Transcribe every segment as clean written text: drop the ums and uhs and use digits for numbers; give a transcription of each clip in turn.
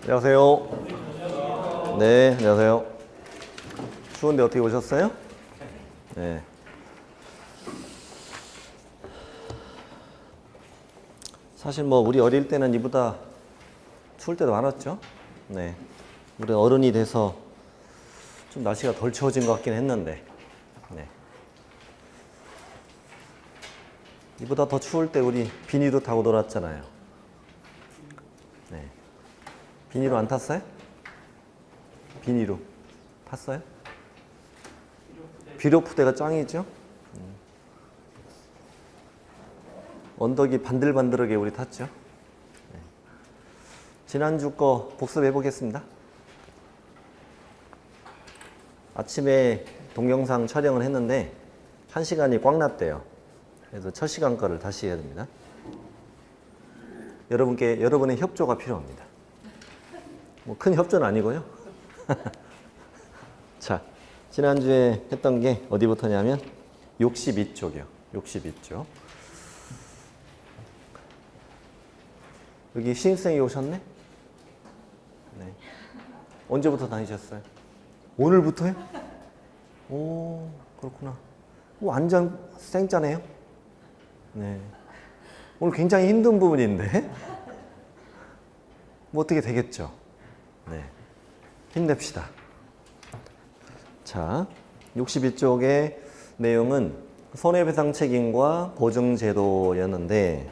안녕하세요. 네, 안녕하세요. 추운데 어떻게 오셨어요? 네. 사실 뭐 우리 어릴 때는 이보다 추울 때도 많았죠. 네. 우리 어른이 돼서 좀 날씨가 덜 추워진 것 같긴 했는데, 네. 이보다 더 추울 때 우리 비닐도 타고 놀았잖아요. 네. 비닐로 안 탔어요? 비닐로 탔어요? 비료푸대가 짱이죠? 언덕이 반들반들하게 우리 탔죠? 네. 지난주 거 복습해 보겠습니다. 아침에 동영상 촬영을 했는데 1시간이 꽉 났대요. 그래서 첫 시간 거를 다시 해야 됩니다. 여러분의 협조가 필요합니다. 뭐 큰 협조는 아니고요. 자, 지난주에 했던 게 어디부터냐면 62쪽이요. 62쪽. 여기 신입생이 오셨네? 네. 언제부터 다니셨어요? 오늘부터요? 오, 그렇구나. 완전 생짜네요? 네. 오늘 굉장히 힘든 부분인데? 뭐 어떻게 되겠죠? 네. 힘냅시다. 자, 62쪽의 내용은 손해배상 책임과 보증제도였는데,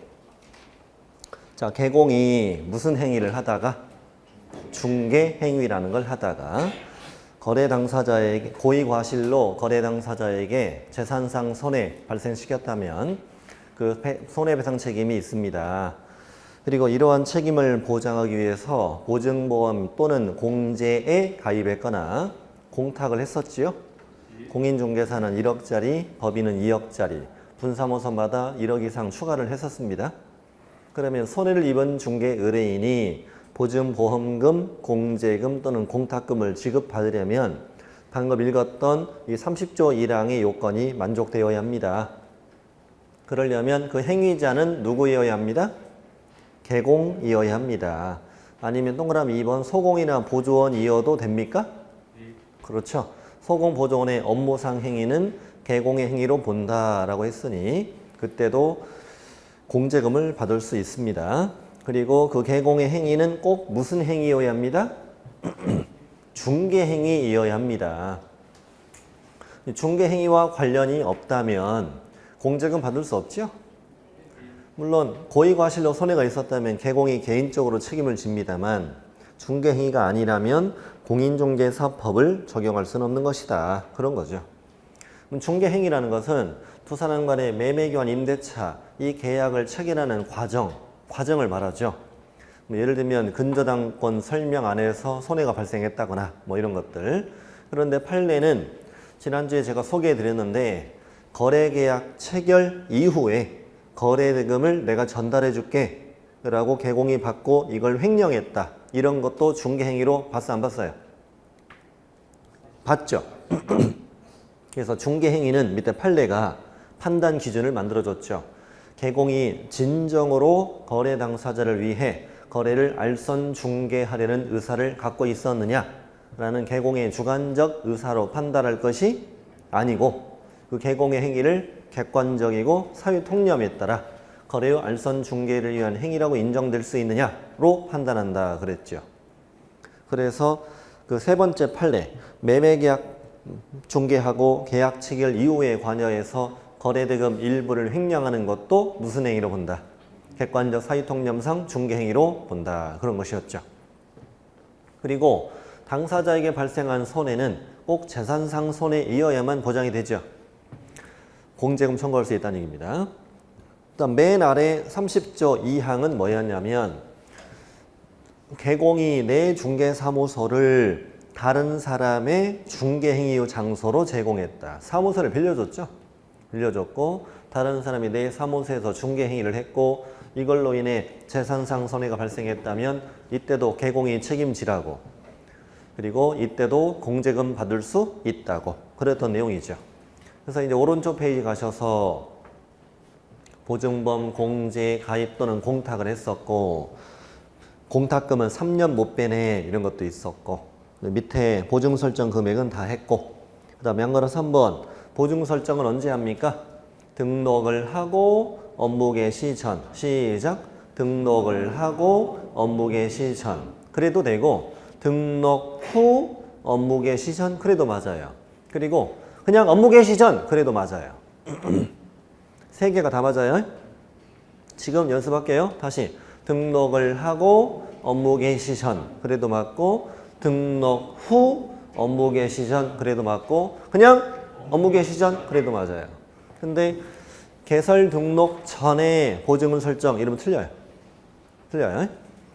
자, 개공이 무슨 행위를 하다가, 중개 행위라는 걸 하다가, 거래 당사자에게, 고의과실로 거래 당사자에게 재산상 손해 발생시켰다면, 그 손해배상 책임이 있습니다. 그리고 이러한 책임을 보장하기 위해서 보증보험 또는 공제에 가입했거나 공탁을 했었지요. 공인중개사는 1억짜리, 법인은 2억짜리, 분사무소마다 1억 이상 추가를 했었습니다. 그러면 손해를 입은 중개 의뢰인이 보증보험금, 공제금 또는 공탁금을 지급받으려면 방금 읽었던 이 30조 1항의 요건이 만족되어야 합니다. 그러려면 그 행위자는 누구이어야 합니다? 개공이어야 합니다. 아니면 동그라미 2번 소공이나 보조원이어도 됩니까? 그렇죠. 소공 보조원의 업무상 행위는 개공의 행위로 본다라고 했으니 그때도 공제금을 받을 수 있습니다. 그리고 그 개공의 행위는 꼭 무슨 행위여야 합니다? 중개 행위이어야 합니다. 중개 행위와 관련이 없다면 공제금 받을 수 없죠? 물론 고의과실로 손해가 있었다면 개공이 개인적으로 책임을 집니다만 중개 행위가 아니라면 공인중개사법을 적용할 수는 없는 것이다. 그런 거죠. 중개 행위라는 것은 두 사람 간의 매매교환 임대차 이 계약을 체결하는 과정을 말하죠. 예를 들면 근저당권 설명 안에서 손해가 발생했다거나 뭐 이런 것들. 그런데 판례는 지난주에 제가 소개해 드렸는데 거래계약 체결 이후에 거래대금을 내가 전달해 줄게 라고 개공이 받고 이걸 횡령했다. 이런 것도 중개행위로 봤어 안 봤어요? 봤죠? 그래서 중개행위는 밑에 판례가 판단 기준을 만들어줬죠. 개공이 진정으로 거래 당사자를 위해 거래를 알선 중개하려는 의사를 갖고 있었느냐라는 개공의 주관적 의사로 판단할 것이 아니고 그 개공의 행위를 객관적이고 사유 통념에 따라 거래 후 알선 중개를 위한 행위라고 인정될 수 있느냐로 판단한다 그랬죠. 그래서 그 세 번째 판례 매매계약 중개하고 계약 체결 이후에 관여해서 거래대금 일부를 횡령하는 것도 무슨 행위로 본다? 객관적 사유통념상 중개행위로 본다. 그런 것이었죠. 그리고 당사자에게 발생한 손해는 꼭 재산상 손해이어야만 보장이 되죠. 공제금 청구할 수 있다는 얘기입니다. 일단 맨 아래 30조 2항은 뭐였냐면 개공이 내 중개사무소를 다른 사람의 중개행위 장소로 제공했다. 사무소를 빌려줬죠. 빌려줬고 다른 사람이 내 사무소에서 중개행위를 했고 이걸로 인해 재산상 손해가 발생했다면 이때도 개공이 책임지라고 그리고 이때도 공제금 받을 수 있다고 그랬던 내용이죠. 그래서 이제 오른쪽 페이지 가셔서 보증범 공제 가입 또는 공탁을 했었고 공탁금은 3년 못 빼네 이런 것도 있었고 밑에 보증 설정 금액은 다 했고 그 다음에 한 거는 3번 보증 설정은 언제 합니까? 등록을 하고 업무 개시 전 시작 등록을 하고 업무 개시 전 그래도 되고 등록 후 업무 개시 전 그래도 맞아요. 그리고 그냥 업무 개시 전 그래도 맞아요. 세 개가 다 맞아요. 지금 연습할게요. 다시 등록을 하고 업무 개시 전 그래도 맞고 등록 후 업무 개시 전 그래도 맞고 그냥 업무 개시 전 그래도 맞아요. 근데 개설 등록 전에 보증을 설정 이러면 틀려요. 틀려요.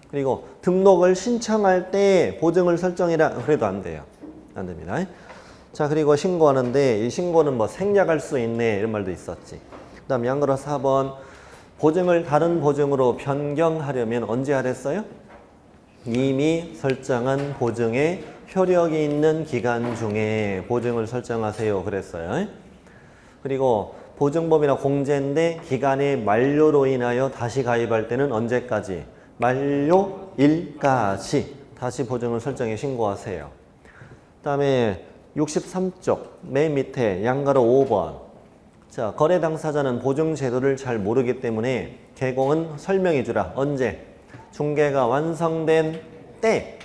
그리고 등록을 신청할 때 보증을 설정이라 그래도 안 돼요. 안 됩니다. 자, 그리고 신고하는데 이 신고는 뭐 생략할 수 있네 이런 말도 있었지. 그 다음 양거로 4번 보증을 다른 보증으로 변경하려면 언제 하랬어요? 이미 설정한 보증에 효력이 있는 기간 중에 보증을 설정하세요 그랬어요. 그리고 보증법이나 공제인데 기간의 만료로 인하여 다시 가입할 때는 언제까지? 만료일까지 다시 보증을 설정해 신고하세요. 그 다음에 63쪽 맨 밑에 양가로 5번 자 거래 당사자는 보증 제도를 잘 모르기 때문에 개공은 설명해 주라. 언제? 중개가 완성된 때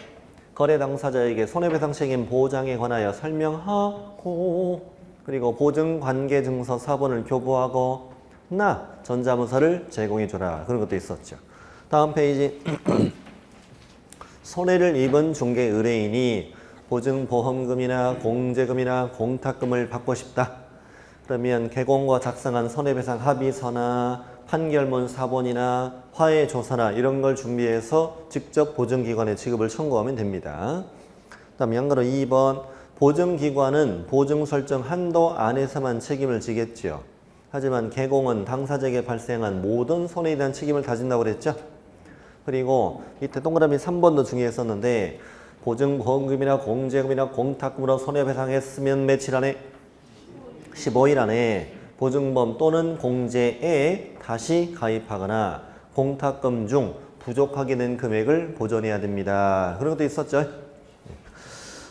거래 당사자에게 손해배상 책임 보장에 관하여 설명하고 그리고 보증관계증서 4번을 교부하고 나 전자문서를 제공해 주라. 그런 것도 있었죠. 다음 페이지 손해를 입은 중개 의뢰인이 보증보험금이나 공제금이나 공탁금을 받고 싶다. 그러면 개공과 작성한 손해배상 합의서나 판결문 사본이나 화해조사나 이런 걸 준비해서 직접 보증기관에 지급을 청구하면 됩니다. 다음 양가로 2번 보증기관은 보증 설정 한도 안에서만 책임을 지겠죠. 하지만 개공은 당사자에게 발생한 모든 손해에 대한 책임을 다진다고 그랬죠. 그리고 밑에 동그라미 3번도 중요했었는데 보증보험금이나 공제금이나 공탁금으로 손해배상했으면 며칠 안에 15일 안에 보증보험 또는 공제에 다시 가입하거나 공탁금 중 부족하게 된 금액을 보전해야 됩니다. 그런 것도 있었죠.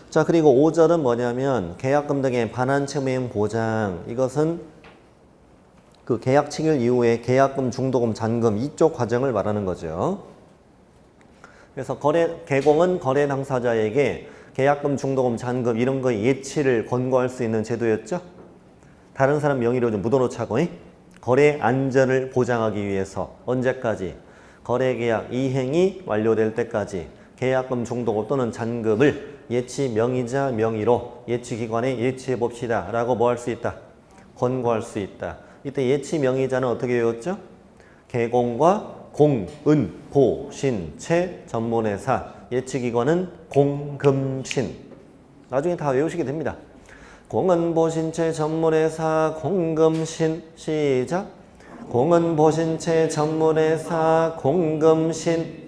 자 그리고 5절은 뭐냐면 계약금 등의 반환 채무행 보장 이것은 그 계약 체결 이후에 계약금, 중도금, 잔금 이쪽 과정을 말하는 거죠. 그래서 개공은 거래 당사자에게 계약금, 중도금, 잔금 이런 거 예치를 권고할 수 있는 제도였죠. 다른 사람 명의로 좀 묻어놓자고 거래 안전을 보장하기 위해서 언제까지? 거래계약 이행이 완료될 때까지 계약금, 중도금 또는 잔금을 예치 명의자 명의로 예치기관에 예치해 봅시다 라고 뭐 할 수 있다? 권고할 수 있다. 이때 예치 명의자는 어떻게 외웠죠? 개공과 공, 은, 보, 신, 채, 전문회사 예치기관은 공금신 나중에 다 외우시게 됩니다. 공은 보신채 전문회사 공금신 시작 공은 보신채 전문회사 공금신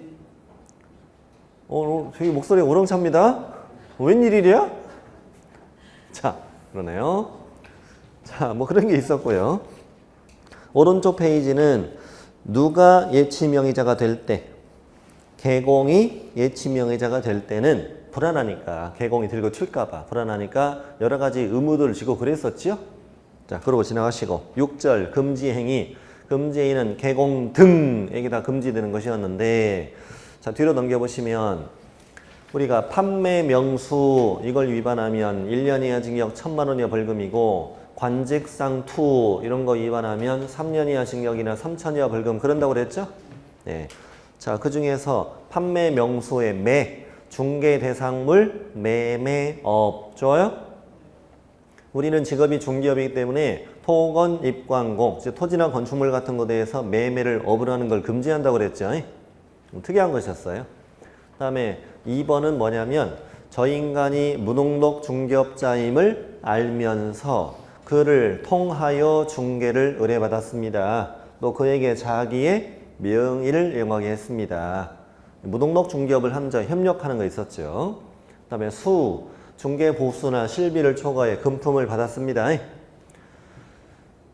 되게 목소리가 우렁찹니다. 웬일이랴? 자 그러네요. 자 뭐 그런 게 있었고요. 오른쪽 페이지는 누가 예치명의자가 될 때 개공이 예치명의자가 될 때는 불안하니까 개공이 들고 튈까봐 불안하니까 여러 가지 의무들을 지고 그랬었죠. 자 그러고 지나가시고 6절 금지행위 금지행위는 개공 등에게 다 금지되는 것이었는데 자 뒤로 넘겨보시면 우리가 판매 명수 이걸 위반하면 1년 이하 징역 1,000만 원 이하 벌금이고 관직상 투 이런 거 위반하면 3년 이하 징역이나 3천 이하 벌금 그런다고 그랬죠? 네. 자, 그 중에서 판매 명수의 매, 중개 대상물, 매매업 좋아요? 우리는 직업이 중개업이기 때문에 토건, 입관공, 즉 토지나 건축물 같은 것에 대해서 매매를 업을 하는 걸 금지한다고 그랬죠? 특이한 것이었어요. 그 다음에 2번은 뭐냐면 저 인간이 무등록 중개업자임을 알면서 그를 통하여 중개를 의뢰받았습니다. 또 그에게 자기의 명의를 영하게 했습니다. 무등록 중개업을 하는 자 협력하는 거 있었죠. 그 다음에 수, 중개 보수나 실비를 초과해 금품을 받았습니다.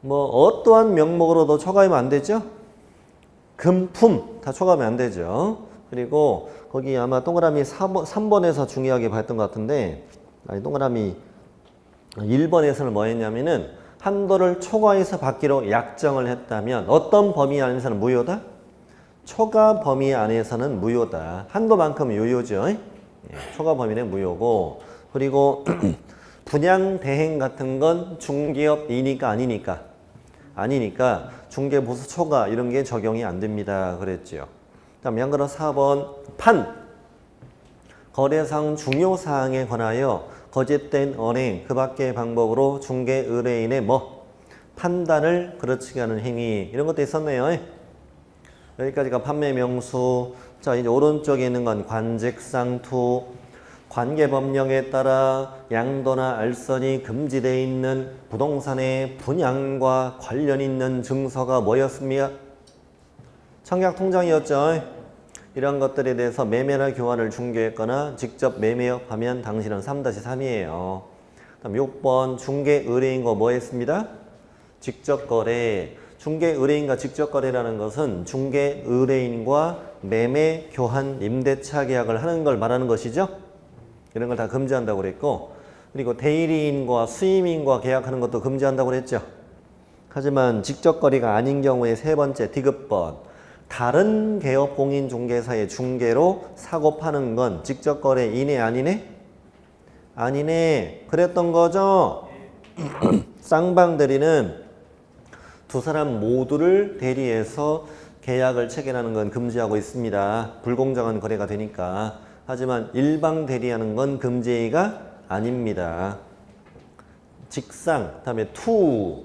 뭐 어떠한 명목으로도 초과하면 안 되죠? 금품 다 초과하면 안 되죠. 그리고 거기 아마 동그라미 3번에서 중요하게 봤던 것 같은데, 아니 동그라미 1번에서는 뭐 했냐면은 한도를 초과해서 받기로 약정을 했다면 어떤 범위 안에서는 무효다? 초과 범위 안에서는 무효다. 한도만큼 유효죠. 예, 초과 범위는 무효고, 그리고 분양 대행 같은 건 중개업이니까 아니니까 중개보수 초과 이런 게 적용이 안 됩니다. 그랬죠. 다음 양거로 4번 거래상 중요사항에 관하여 거짓된 언행 그 밖의 방법으로 중개 의뢰인의 판단을 그르치게 하는 행위, 이런 것도 있었네요. 여기까지가 판매 명수. 자, 이제 오른쪽에 있는 건 관직상투. 관계법령에 따라 양도나 알선이 금지되어 있는 부동산의 분양과 관련 있는 증서가 뭐였습니까? 청약통장이었죠. 이런 것들에 대해서 매매나 교환을 중개했거나 직접 매매업하면 당신은 3-3이에요. 다음 6번 중개 의뢰인과 뭐 했습니다? 직접 거래. 중개 의뢰인과 직접 거래라는 것은 중개 의뢰인과 매매, 교환, 임대차 계약을 하는 걸 말하는 것이죠. 이런 걸 다 금지한다고 그랬고, 그리고 대리인과 수임인과 계약하는 것도 금지한다고 그랬죠. 하지만 직접 거래가 아닌 경우에 세 번째 디귿번, 다른 개업 공인중개사의 중개로 사고 파는 건 직접 거래이네 아니네? 아니네. 그랬던 거죠. 쌍방대리는 두 사람 모두를 대리해서 계약을 체결하는 건 금지하고 있습니다. 불공정한 거래가 되니까. 하지만 일방 대리하는 건 금지가 아닙니다. 직상, 그다음에 투.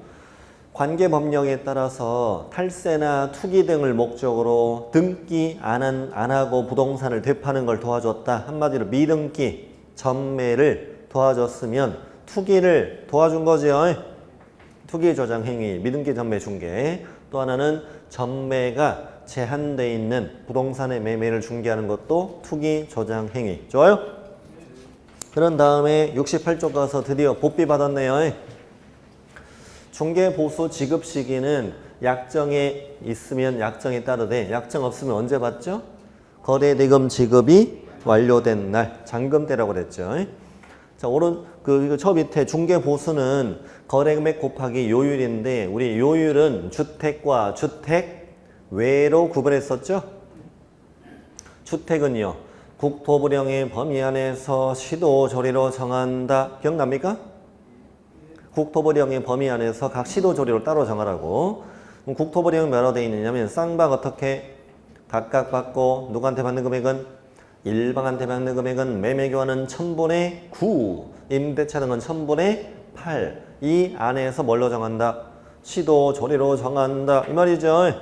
관계법령에 따라서 탈세나 투기 등을 목적으로 등기 안 하고 부동산을 되파는 걸 도와줬다. 한마디로 미등기, 전매를 도와줬으면 투기를 도와준 거죠. 투기 조장 행위, 미등기 전매 중개. 또 하나는 전매가 제한되어 있는 부동산의 매매를 중개하는 것도 투기 조장 행위. 좋아요? 그런 다음에 68쪽 가서 드디어 복비 받았네요. 중개보수 지급 시기는 약정에 있으면 약정에 따르되 약정 없으면 언제 받죠? 거래대금 지급이 완료된 날, 잔금때라고 그랬죠. 자, 저 밑에 중개보수는 거래금액 곱하기 요율인데, 우리 요율은 주택과 주택 외로 구분했었죠? 주택은요, 국토부령의 범위 안에서 시도조리로 정한다. 기억납니까? 국토부령의 범위 안에서 각 시도조리로 따로 정하라고. 그럼 국토부령이 뭐라고 되어 있느냐면 쌍방 어떻게 각각 받고, 누구한테 받는 금액은? 일방한테 받는 금액은 매매교환은 1000분의 9, 임대차는 건 1000분의 8. 이 안에서 뭘로 정한다? 시도조리로 정한다. 이 말이죠.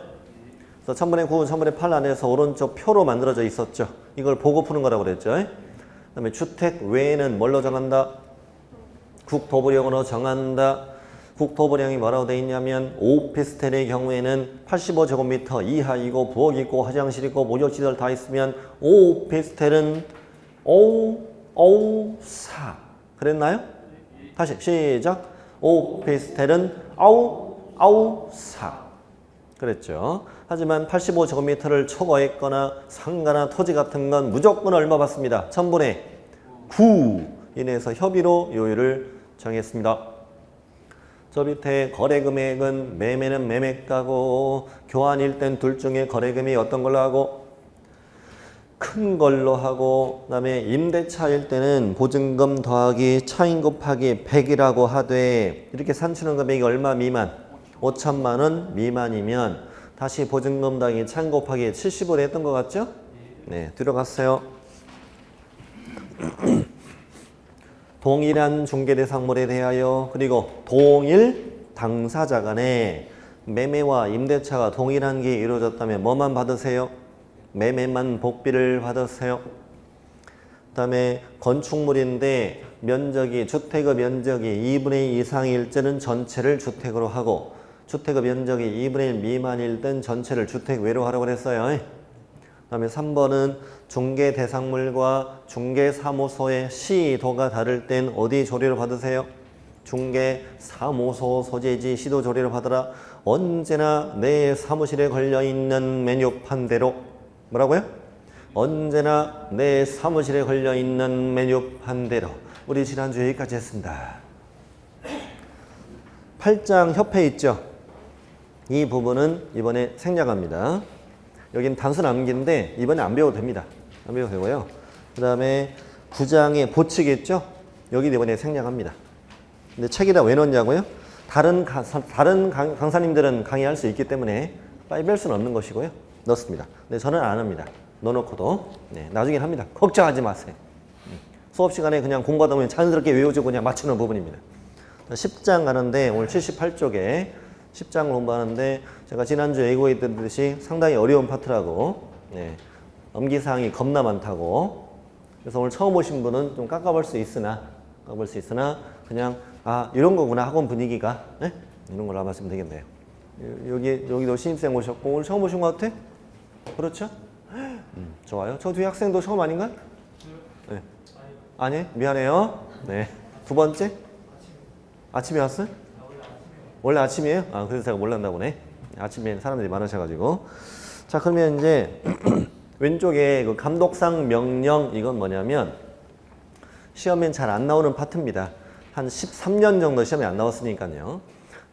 그래서 1000분의 9, 1000분의 8 안에서 오른쪽 표로 만들어져 있었죠. 이걸 보고 푸는 거라고 그랬죠. 그 다음에 주택 외에는 뭘로 정한다? 국토부령으로 정한다. 국토부령이 뭐라고 되어 있냐면 오피스텔의 경우에는 85제곱미터 이하이고 부엌 있고 화장실 있고 목욕시설 다 있으면 오피스텔은 554. 그랬나요? 다시 시작. 오피스텔은 554. 그랬죠. 하지만 85제곱미터를 초과했거나 상가나 토지 같은 건 무조건 얼마 받습니다. 1000분의 9 이내에서 협의로 요율을 정했습니다. 저 밑에 거래금액은 매매는 매매가고 교환일 땐 둘 중에 거래금이 어떤 걸로 하고? 큰 걸로 하고, 그 다음에 임대차일 때는 보증금 더하기 차임 곱하기 100이라고 하되, 이렇게 산출한 금액이 얼마 미만? 5천만 원 미만이면 다시 보증금 더하기 차임 곱하기 70으로 했던 것 같죠? 네, 들어갔어요. 동일한 중개대상물에 대하여, 그리고 동일 당사자 간에 매매와 임대차가 동일한 게 이루어졌다면 뭐만 받으세요? 매매만 복비를 받으세요. 그 다음에 건축물인데 면적이, 주택의 면적이 2분의 2 이상일 때는 전체를 주택으로 하고, 주택의 면적이 2분의 1 미만일 땐 전체를 주택 외로 하라고 그랬어요. 그 다음에 3번은 중개대상물과 중개사무소의 시도가 다를 땐 어디 조례를 받으세요? 중개사무소 소재지 시도 조례를 받으라. 언제나 내 사무실에 걸려있는 메뉴판대로 뭐라고요? 언제나 내 사무실에 걸려있는 메뉴판대로 우리 지난주에 여기까지 했습니다. 8장 협회 있죠? 이 부분은 이번에 생략합니다. 여기는 단순 암기인데 이번에 안 배워도 됩니다. 안 배워도 되고요. 그 다음에 9장의 보칙이 있죠? 여기 이번에 생략합니다. 근데 책에다 왜 넣냐고요? 다른 강사님들은 강의할 수 있기 때문에 빨리 뺄 수는 없는 것이고요. 넣습니다. 근데 저는 안 합니다. 넣어놓고도 나중에 합니다. 걱정하지 마세요. 수업 시간에 그냥 공부하다 보면 자연스럽게 외워지고 그냥 맞추는 부분입니다. 10장 가는데 오늘 78쪽에 10장을 공부하는데 제가 지난주에 예고했듯이 상당히 어려운 파트라고 암기사항이 겁나 많다고 그래서 오늘 처음 오신 분은 좀 깎아볼 수 있으나 그냥 이런 거구나 학원 분위기가 이런 걸로 알아봤으면 되겠네요. 여기도 신입생 오셨고 오늘 처음 오신 것 같아? 그렇죠? 좋아요. 저 뒤에 학생도 처음 아닌가요? 네. 아니 미안해요. 네. 두 번째? 아침에 왔어요? 원래 아침이에요? 그래서 제가 몰랐나 보네. 아침에 사람들이 많으셔가지고. 자, 그러면 이제 왼쪽에 그 감독상 명령 이건 뭐냐면 시험엔 잘 안 나오는 파트입니다. 한 13년 정도 시험에 안 나왔으니까요.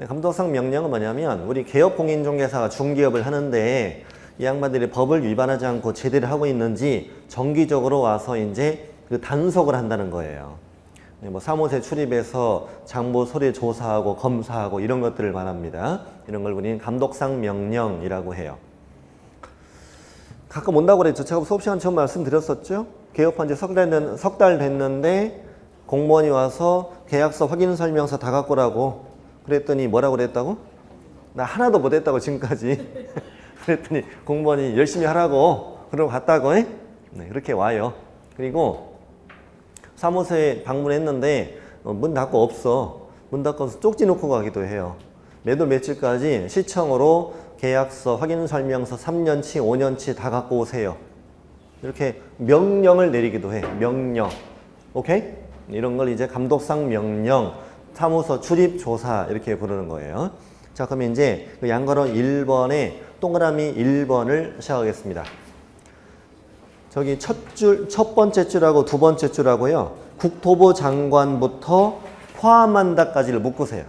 감독상 명령은 뭐냐면 우리 개업공인중개사가 중개업을 하는데 이 양반들이 법을 위반하지 않고 제대로 하고 있는지 정기적으로 와서 이제 그 단속을 한다는 거예요. 뭐 사무소에 출입해서 장부 서류 조사하고 검사하고 이런 것들을 말합니다. 이런 걸 우리는 감독상 명령이라고 해요. 가끔 온다고 그랬죠. 제가 수업 시간 처음 말씀드렸었죠. 개업한 지 석 달 됐는데 공무원이 와서 계약서 확인 설명서 다 갖고 오라고 그랬더니 뭐라고 그랬다고? 나 하나도 못 했다고 지금까지. 그랬더니 공무원이 열심히 하라고 그러고 갔다고 그렇게 와요. 그리고 사무소에 방문했는데 문 닫고 없어. 문 닫고서 쪽지 놓고 가기도 해요. 매도 며칠까지 시청으로 계약서, 확인 설명서 3년치, 5년치 다 갖고 오세요. 이렇게 명령을 내리기도 해. 명령. 오케이? 이런 걸 이제 감독상 명령, 사무소 출입 조사 이렇게 부르는 거예요. 자, 그러면 이제 그 양가로 1번에 동그라미 1번을 시작하겠습니다. 저기 첫 번째 줄하고 두 번째 줄하고요. 국토부 장관부터 포함한다까지를 묶으세요.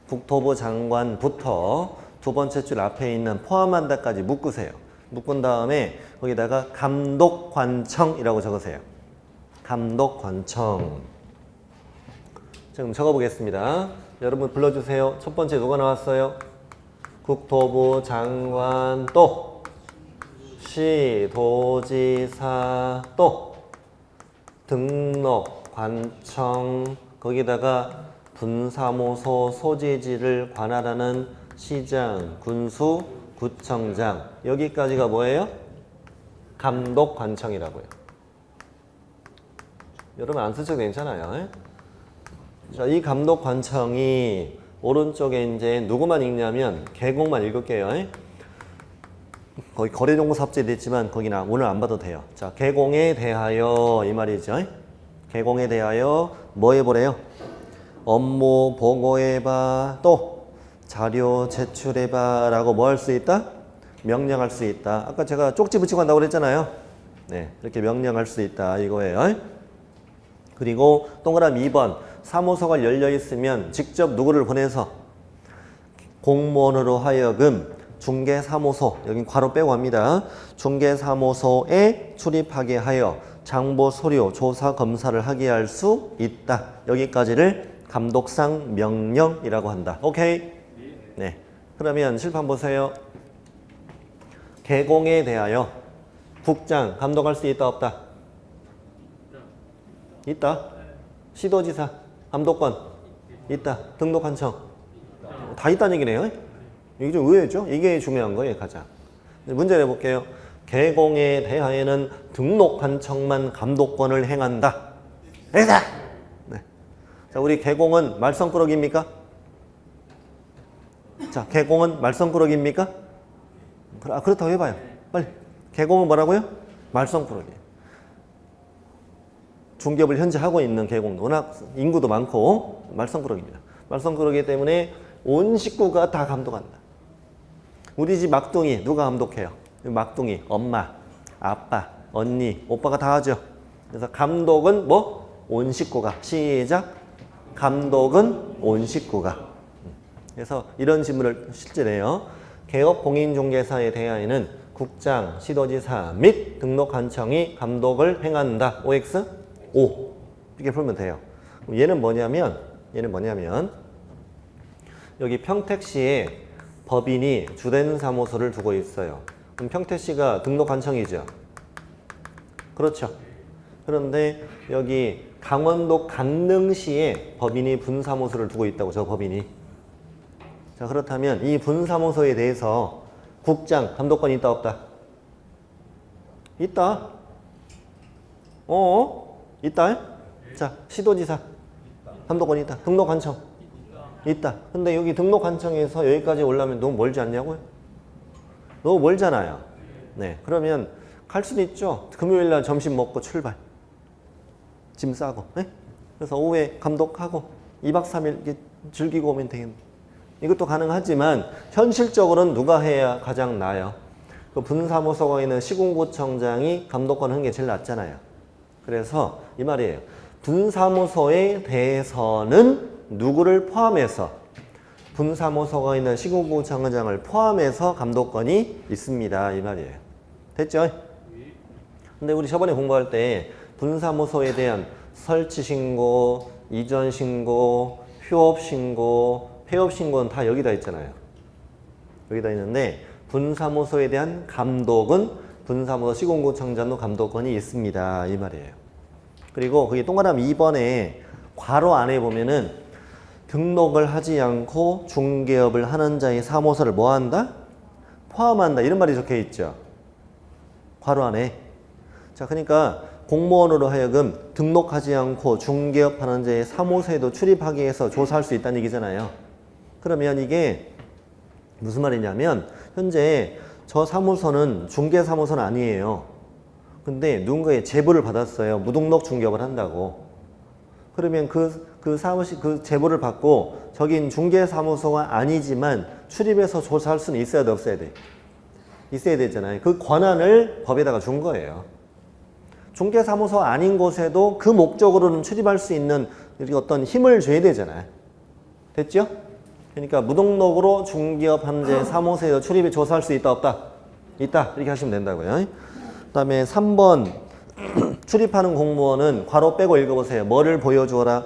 국토부 장관부터 두 번째 줄 앞에 있는 포함한다까지 묶으세요. 묶은 다음에 거기다가 감독관청이라고 적으세요. 감독관청. 지금 적어보겠습니다. 여러분 불러주세요. 첫 번째 누가 나왔어요? 국토부 장관 또 시도지사 또 등록관청 거기다가 분사무소 소재지를 관할하는 시장, 군수, 구청장 여기까지가 뭐예요? 감독관청이라고요. 여러분 안 쓰셔도 괜찮아요. 자, 이 감독관청이 오른쪽에 이제 누구만 읽냐면 계곡만 읽을게요. 거기 거래정보 삽입돼 있지만 거기나 오늘 안 봐도 돼요. 자, 개공에 대하여 이 말이죠. 개공에 대하여 뭐 해보래요? 업무 보고해봐. 또 자료 제출해봐 라고 뭐 할 수 있다? 명령할 수 있다. 아까 제가 쪽지 붙이고 한다고 그랬잖아요. 네, 이렇게 명령할 수 있다 이거예요. 그리고 동그라미 2번 사무소가 열려 있으면 직접 누구를 보내서 공무원으로 하여금 중개사무소, 여긴 괄호 빼고 합니다. 중개사무소에 출입하게 하여 장부 서류 조사 검사를 하게 할 수 있다. 여기까지를 감독상 명령이라고 한다. 오케이? 네. 그러면 칠판 보세요. 개공에 대하여 국장 감독할 수 있다 없다? 있다. 시도지사 감독권 있다. 등록관청 다 있다는 얘기네요. 이게 좀 의외죠? 이게 중요한 거예요, 가장. 문제 내볼게요. 개공에 대하여는 등록관청만 감독권을 행한다. 됐다. 네. 자, 우리 개공은 말썽꾸러기입니까? 자, 개공은 말썽꾸러기입니까? 그렇다고 해봐요. 빨리. 개공은 뭐라고요? 말썽꾸러기. 중개업을 현재 하고 있는 개공. 워낙 인구도 많고 말썽꾸러기입니다. 말썽꾸러기 때문에 온 식구가 다 감독한다. 우리 집 막둥이 누가 감독해요? 막둥이, 엄마, 아빠, 언니, 오빠가 다 하죠. 그래서 감독은 뭐? 온 식구가. 시작. 감독은 온 식구가. 그래서 이런 질문을 실제 내요. 개업공인중개사에 대하여는 국장, 시도지사 및 등록관청이 감독을 행한다. OX? O. 이렇게 풀면 돼요. 얘는 뭐냐면 여기 평택시에 법인이 주된 사무소를 두고 있어요. 그럼 평택시가 등록관청이죠. 그렇죠. 그런데 여기 강원도 강릉시에 법인이 분사무소를 두고 있다고, 저 법인이. 자, 그렇다면 이 분사무소에 대해서 국장, 감독권이 있다 없다? 있다. 있다. 자, 시도지사 감독권이 있다. 등록관청 있다. 근데 여기 등록관청에서 여기까지 올라면 너무 멀지 않냐고요? 너무 멀잖아요. 네, 그러면 갈 수도 있죠. 금요일날 점심 먹고 출발. 짐 싸고. 네? 그래서 오후에 감독하고 2박 3일 이렇게 즐기고 오면 되겠네. 이것도 가능하지만 현실적으로는 누가 해야 가장 나아요? 그 분사무소가 있는 시군구청장이 감독권 하는 게 제일 낫잖아요. 그래서 이 말이에요. 분사무소에 대해서는 누구를 포함해서, 분사무소가 있는 시군구청장을 포함해서 감독권이 있습니다. 이 말이에요. 됐죠? 근데 우리 저번에 공부할 때 분사무소에 대한 설치 신고, 이전 신고, 휴업 신고, 폐업 신고는 다 여기다 있잖아요. 여기다 있는데 분사무소에 대한 감독은 분사무소 시군구청장도 감독권이 있습니다. 이 말이에요. 그리고 그게 동그라미 2번에 괄호 안에 보면은 등록을 하지 않고 중개업을 하는 자의 사무소를 뭐 한다? 포함한다. 이런 말이 적혀 있죠. 괄호 안에. 자, 그러니까 공무원으로 하여금 등록하지 않고 중개업하는 자의 사무소에도 출입하기 위해서 조사할 수 있다는 얘기잖아요. 그러면 이게 무슨 말이냐면 현재 저 사무소는 중개사무소는 아니에요. 근데 누군가의 제보를 받았어요. 무등록 중개업을 한다고. 그러면 그 사무실 그 제보를 받고 저긴 중개사무소가 아니지만 출입해서 조사할 수는 있어야 돼, 없어야 돼? 있어야 되잖아요. 그 권한을 법에다가 준 거예요. 중개사무소 아닌 곳에도 그 목적으로는 출입할 수 있는 어떤 힘을 줘야 되잖아요. 됐죠? 그러니까 무등록으로 중개업 한제 사무소에서 출입에 조사할 수 있다 없다? 있다. 이렇게 하시면 된다고요. 그 다음에 3번 출입하는 공무원은 괄호 빼고 읽어보세요. 뭐를 보여주어라?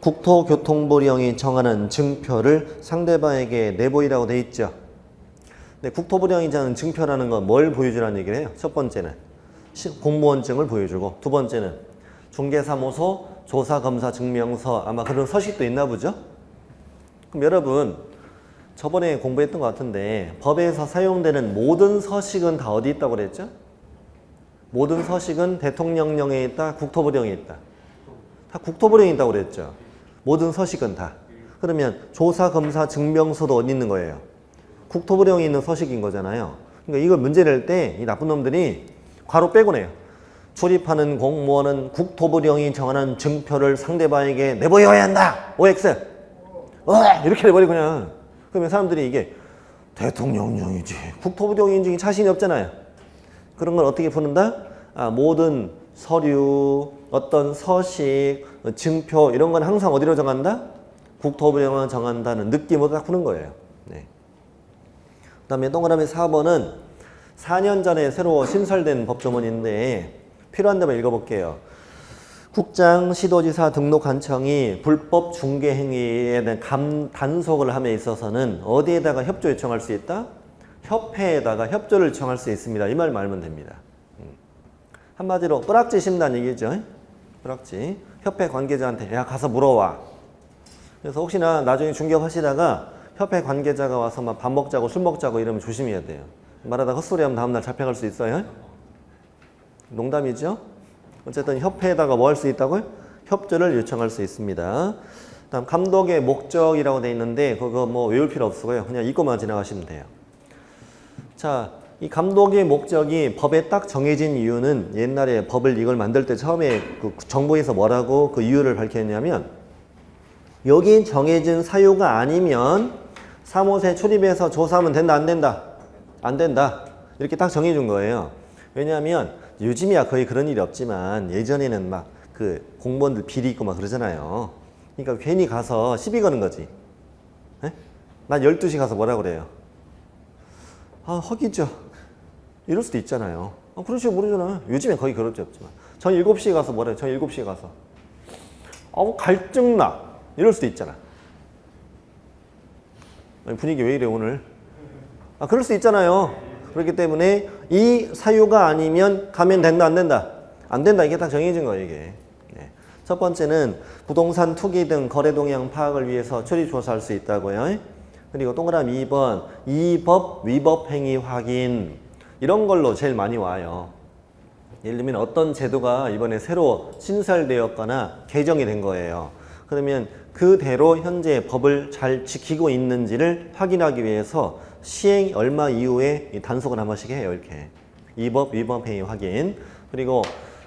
국토교통부령이 정하는 증표를 상대방에게 내보이라고 돼 있죠. 근데 국토부령이 정하는 증표라는 건 뭘 보여주라는 얘기를 해요? 첫 번째는 공무원증을 보여주고, 두 번째는 중개사무소 조사검사 증명서, 아마 그런 서식도 있나 보죠? 그럼 여러분 저번에 공부했던 것 같은데 법에서 사용되는 모든 서식은 다 어디 있다고 그랬죠? 모든 서식은 대통령령에 있다, 국토부령에 있다. 다 국토부령에 있다고 그랬죠. 모든 서식은 다. 그러면 조사검사 증명서도 어디 있는 거예요? 국토부령에 있는 서식인 거잖아요. 그러니까 이걸 문제 낼 때 이 나쁜 놈들이 괄호 빼고 내요. 출입하는 공무원은 국토부령이 정하는 증표를 상대방에게 내보여야 한다. OX. 이렇게 내버리고 그냥. 그러면 사람들이 이게 대통령령이지 국토부령 인증이 자신이 없잖아요. 그런 걸 어떻게 푸는다? 모든 서류, 어떤 서식, 증표 이런 건 항상 어디로 정한다? 국토부령을 정한다는 느낌으로 딱 푸는 거예요. 네. 그 다음에 동그라미 4번은 4년 전에 새로 신설된 법조문인데 필요한 데만 읽어볼게요. 국장, 시도지사, 등록관청이 불법 중개 행위에 대한 단속을 함에 있어서는 어디에다가 협조 요청할 수 있다? 협회에다가 협조를 요청할 수 있습니다. 이 말 말면 됩니다. 한마디로 뿌락지 심단 얘기죠. 뿌락지. 협회 관계자한테 야 가서 물어와. 그래서 혹시나 나중에 중개업 하시다가 협회 관계자가 와서 막 밥 먹자고 술 먹자고 이러면 조심해야 돼요. 말하다 헛소리하면 다음날 잡혀갈 수 있어요. 농담이죠. 어쨌든 협회에다가 뭐 할 수 있다고요? 협조를 요청할 수 있습니다. 다음 감독의 목적이라고 돼 있는데 그거 뭐 외울 필요 없고요. 그냥 이거만 지나가시면 돼요. 자, 이 감독의 목적이 법에 딱 정해진 이유는 옛날에 법을 이걸 만들 때 처음에 그 정부에서 뭐라고 그 이유를 밝혔냐면 여기 정해진 사유가 아니면 사무소에 출입해서 조사하면 된다 안 된다? 안 된다. 이렇게 딱 정해준 거예요. 왜냐하면 요즘이야 거의 그런 일이 없지만 예전에는 막 그 공무원들 비리 있고 막 그러잖아요. 그러니까 괜히 가서 시비 거는 거지. 에? 난 12시 가서 뭐라 그래요? 아, 허기죠. 이럴 수도 있잖아요. 그럴지 모르잖아. 요즘엔 거의 그럴 수 없지만. 전 7시에 가서 뭐래요? 전 7시에 가서. 갈증나. 이럴 수도 있잖아. 아니, 분위기 왜 이래 오늘? 그럴 수 있잖아요. 그렇기 때문에 이 사유가 아니면 가면 된다 안 된다? 안 된다. 이게 딱 정해진 거예요 이게. 네. 첫 번째는 부동산 투기 등 거래 동향 파악을 위해서 처리 조사할 수 있다고요. 그리고 동그라미 2번 이 법 위법 행위 확인 이런 걸로 제일 많이 와요. 예를 들면 어떤 제도가 이번에 새로 신설되었거나 개정이 된 거예요. 그러면 그대로 현재 법을 잘 지키고 있는지를 확인하기 위해서 시행 얼마 이후에 단속을 한 번씩 해요. 이렇게 이 법 위법 행위 확인. 그리고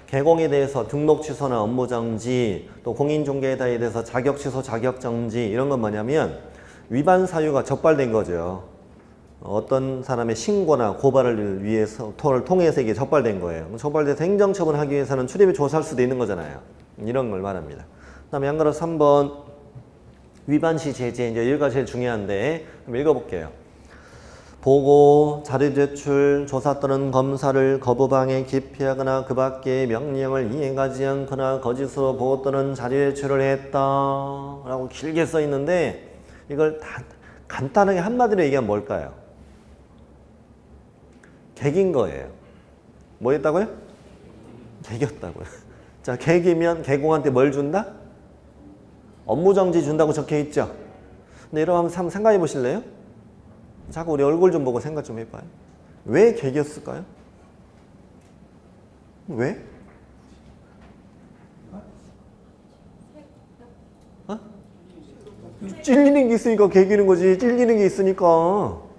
개공에 대해서 등록 취소나 업무 정지, 또 공인중개사에 대해서 자격 취소, 자격 정지 이런 건 뭐냐면 위반 사유가 적발된 거죠. 어떤 사람의 신고나 고발을 위해서 토를 통해서 이게 적발된 거예요. 적발돼서 행정처분하기 위해서는 출입을 조사할 수도 있는 거잖아요. 이런 걸 말합니다. 그다음에 한 가로 3번 위반 시 제재. 이제 여기가 제일 중요한데 한번 읽어볼게요. 보고, 자료 제출, 조사 또는 검사를 거부방해 기피하거나 그 밖의 명령을 이행하지 않거나 거짓으로 보고 또는 자료 제출을 했다 라고 길게 써 있는데 이걸 다 간단하게 한마디로 얘기하면 뭘까요? 개긴 거예요. 뭐 했다고요? 개겼다고요. 자, 개기면 개공한테 뭘 준다? 업무정지 준다고 적혀 있죠? 근데 여러분 한번 생각해 보실래요? 자꾸 우리 얼굴 좀 보고 생각 좀 해봐요. 왜 개겼을까요? 왜? 찔리는 게 있으니까 개기는 거지. 찔리는 게 있으니까.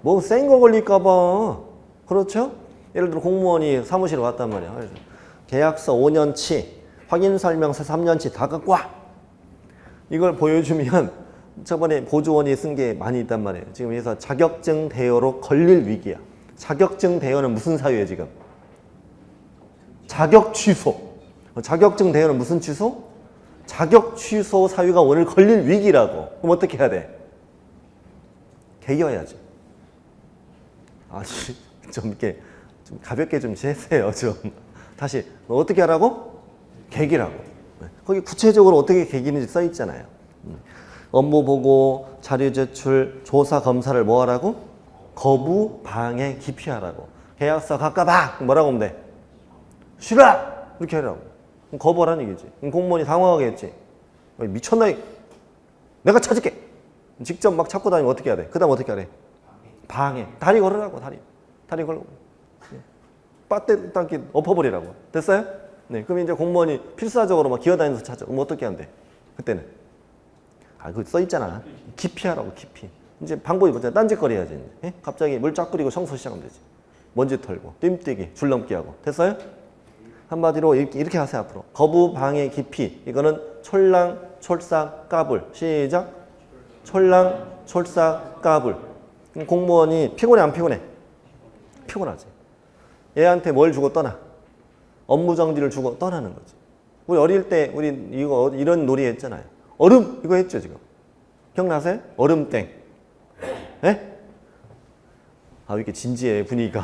뭐 센 거 걸릴까 봐. 그렇죠? 예를 들어 공무원이 사무실에 왔단 말이야. 그래서 계약서 5년치, 확인설명서 3년치 다 갖고 와. 이걸 보여주면 저번에 보조원이 쓴 게 많이 있단 말이에요. 지금 여기서 자격증 대여로 걸릴 위기야. 자격증 대여는 무슨 사유예요 지금? 자격 취소. 자격증 대여는 무슨 취소? 자격 취소 사유가 오늘 걸릴 위기라고. 그럼 어떻게 해야 돼? 개겨야지. 좀 이렇게 좀 가볍게 좀 재세요. 좀 다시 어떻게 하라고? 개기라고. 거기 구체적으로 어떻게 개기는지 써 있잖아요. 업무 보고, 자료 제출, 조사 검사를 뭐 하라고? 거부, 방해, 기피하라고. 계약서 각각 뭐라고 하면 돼? 싫어! 이렇게 하라고. 그럼 거부하라는 얘기지. 그럼 공무원이 당황하겠지. 미쳤나? 내가 찾을게. 직접 막 찾고 다니면 어떻게 해야 돼? 그 다음 어떻게 해야 돼? 방해. 다리 걸으라고, 다리 걸고. 빠떼 딱 이렇게 엎어버리라고. 됐어요? 네. 그럼 이제 공무원이 필사적으로 막 기어다니면서 찾아. 그럼 어떻게 하면 돼? 그때는. 그거 써있잖아. 기피하라고, 기피. 이제 방법이 뭐냐? 딴짓거리 해야지. 예? 갑자기 물 쫙 끓이고 청소 시작하면 되지. 먼지 털고, 뜀뛰기, 줄넘기 하고. 됐어요? 한마디로 이렇게 하세요, 앞으로. 거부, 방해, 기피. 이거는 촐랑, 촐싹, 까불. 시작. 촐랑, 촐싹, 까불. 공무원이 피곤해, 안 피곤해? 피곤하지. 얘한테 뭘 주고 떠나? 업무 정지를 주고 떠나는 거지. 우리 어릴 때, 우리 이런 놀이 했잖아요. 얼음 이거 했죠 지금. 기억나세요? 얼음땡. 예? 왜 이렇게 진지해 분위기가.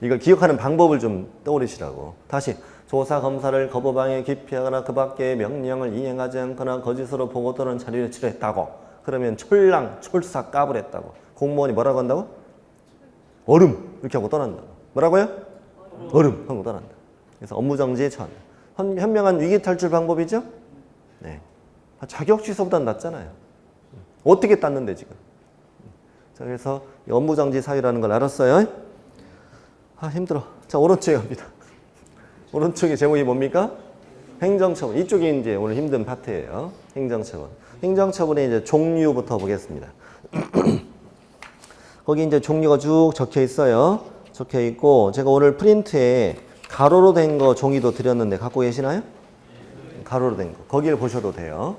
이걸 기억하는 방법을 좀 떠올리시라고. 다시 조사 검사를 거부방해 기피하거나 그 밖의 명령을 이행하지 않거나 거짓으로 보고 또는 자료 제출을 했다고. 그러면 촐랑 촐싹 까불했다고. 공무원이 뭐라고 한다고? 얼음 이렇게 하고 떠난다고. 뭐라고요? 얼음 하고 떠난다. 그래서 업무정지에 처한다. 현명한 위기 탈출 방법이죠? 네. 자격 취소보다는 낫잖아요. 어떻게 땄는데 지금. 자, 그래서 업무정지 사유라는 걸 알았어요. 힘들어. 자, 오른쪽에 갑니다. 오른쪽에 제목이 뭡니까? 행정처분. 이쪽이 이제 오늘 힘든 파트예요. 행정처분. 행정처분의 이제 종류부터 보겠습니다. 거기 이제 종류가 쭉 적혀 있어요. 적혀 있고 제가 오늘 프린트에 가로로 된 거 종이도 드렸는데 갖고 계시나요? 가로로 된 거. 거기를 보셔도 돼요.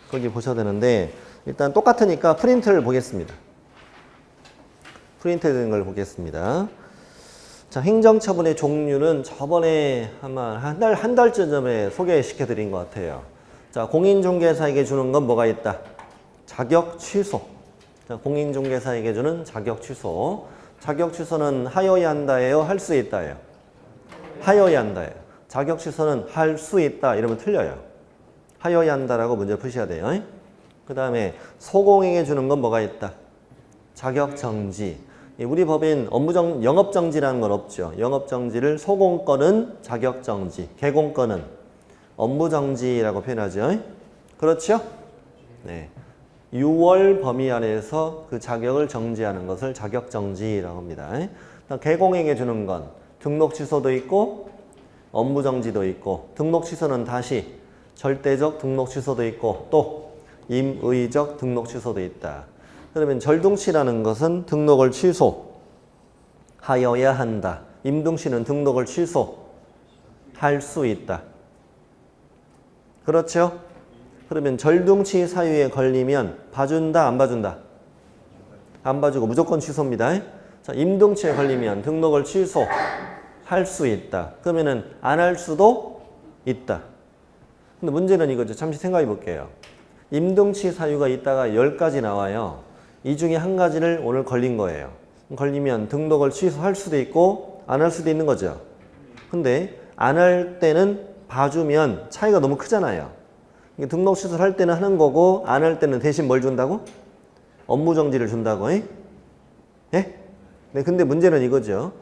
거기 보셔도 되는데 일단 똑같으니까 프린트를 보겠습니다. 프린트된 걸 보겠습니다. 자, 행정처분의 종류는 저번에 아마 한 달쯤 전에 소개시켜 드린 것 같아요. 자, 공인중개사에게 주는 건 뭐가 있다? 자격 취소. 자, 공인중개사에게 주는 자격 취소. 자격 취소는 하여야 한다예요? 할 수 있다예요? 하여야 한다예요. 자격 취소는 할 수 있다 이러면 틀려요. 하여야 한다라고 문제 푸셔야 돼요. 그 다음에 소공에게 주는 건 뭐가 있다? 자격 정지. 우리 법인 영업정지라는 건 없죠. 영업정지를 소공권은 자격정지, 개공권은 업무정지라고 표현하죠. 그렇죠? 네. 6월 범위 안에서 그 자격을 정지하는 것을 자격정지라고 합니다. 개공에게 주는 건 등록 취소도 있고 업무정지도 있고, 등록 취소는 다시 절대적 등록 취소도 있고 또 임의적 등록 취소도 있다. 그러면 절등치라는 것은 등록을 취소하여야 한다. 임등치는 등록을 취소할 수 있다. 그렇죠? 그러면 절등치 사유에 걸리면 봐준다, 안 봐준다? 안 봐주고 무조건 취소입니다. 자, 임등치에 걸리면 등록을 취소할 수 있다. 그러면은 안 할 수도 있다. 근데 문제는 이거죠. 잠시 생각해 볼게요. 임등치 사유가 있다가 10가지 나와요. 이 중에 한 가지를 오늘 걸린 거예요. 걸리면 등록을 취소할 수도 있고 안 할 수도 있는 거죠. 근데 안 할 때는 봐주면 차이가 너무 크잖아요. 등록 취소를 할 때는 하는 거고 안 할 때는 대신 뭘 준다고? 업무정지를 준다고. 예? 네, 근데 문제는 이거죠.